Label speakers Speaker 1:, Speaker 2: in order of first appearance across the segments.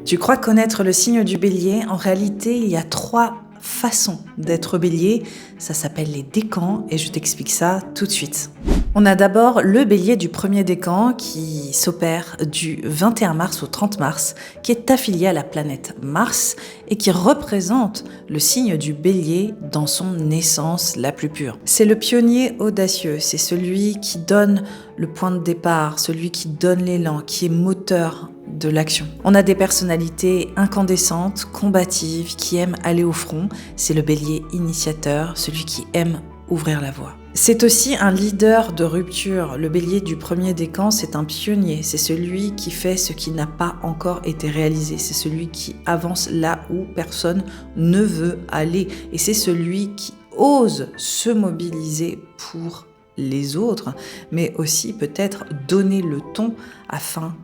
Speaker 1: Tu crois connaître le signe du bélier? En réalité, il y a 3 façons d'être bélier. Ça s'appelle les décans et je t'explique ça tout de suite. On a d'abord le bélier du premier décan qui s'opère du 21 mars au 30 mars, qui est affilié à la planète Mars et qui représente le signe du bélier dans son essence la plus pure. C'est le pionnier audacieux, c'est celui qui donne le point de départ, celui qui donne l'élan, qui est moteur de l'action. On a des personnalités incandescentes, combatives, qui aiment aller au front. C'est le bélier initiateur, celui qui aime ouvrir la voie. C'est aussi un leader de rupture. Le bélier du premier décan, c'est un pionnier. C'est celui qui fait ce qui n'a pas encore été réalisé. C'est celui qui avance là où personne ne veut aller. Et c'est celui qui ose se mobiliser pour les autres, mais aussi peut-être donner le ton afin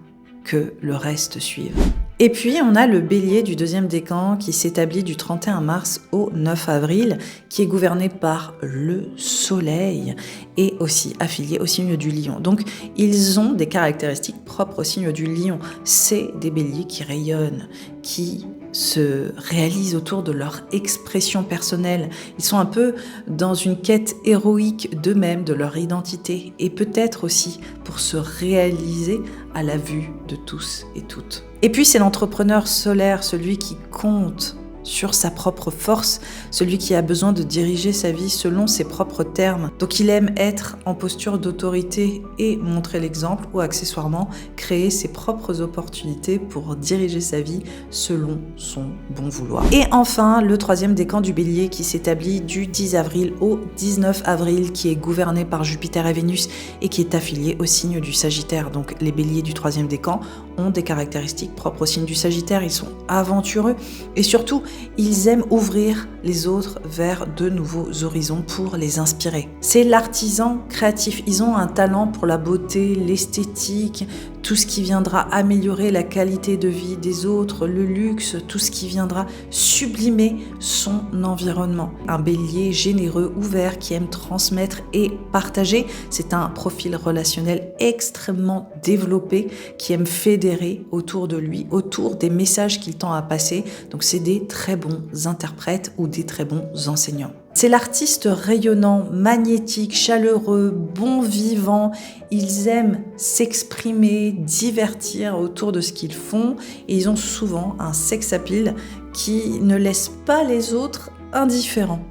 Speaker 1: que le reste suive. Et puis, on a le bélier du deuxième décan qui s'établit du 31 mars au 9 avril, qui est gouverné par le soleil et aussi affilié au signe du lion. Donc, ils ont des caractéristiques propres au signe du lion. C'est des béliers qui rayonnent, qui se réalisent autour de leur expression personnelle. Ils sont un peu dans une quête héroïque d'eux-mêmes, de leur identité, et peut-être aussi pour se réaliser à la vue de tous et toutes. Et puis c'est l'entrepreneur solaire, celui qui compte sur sa propre force, celui qui a besoin de diriger sa vie selon ses propres termes. Donc il aime être en posture d'autorité et montrer l'exemple ou accessoirement créer ses propres opportunités pour diriger sa vie selon son bon vouloir. Et enfin, le troisième décan du bélier qui s'établit du 10 avril au 19 avril, qui est gouverné par Jupiter et Vénus et qui est affilié au signe du Sagittaire. Donc les béliers du troisième décan ont des caractéristiques propres au signe du Sagittaire. Ils sont aventureux et surtout, ils aiment ouvrir les autres vers de nouveaux horizons pour les inspirer. C'est l'artisan créatif. Ils ont un talent pour la beauté, l'esthétique, tout ce qui viendra améliorer la qualité de vie des autres, le luxe, tout ce qui viendra sublimer son environnement. Un bélier généreux, ouvert, qui aime transmettre et partager. C'est un profil relationnel extrêmement développé, qui aime fédérer autour de lui, autour des messages qu'il tend à passer. Donc c'est des très bons interprètes ou des très bons enseignants. C'est l'artiste rayonnant, magnétique, chaleureux, bon vivant. Ils aiment s'exprimer, divertir autour de ce qu'ils font et ils ont souvent un sex appeal qui ne laisse pas les autres indifférents.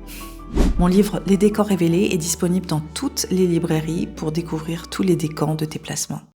Speaker 1: Mon livre Les décors révélés est disponible dans toutes les librairies pour découvrir tous les décans de tes placements.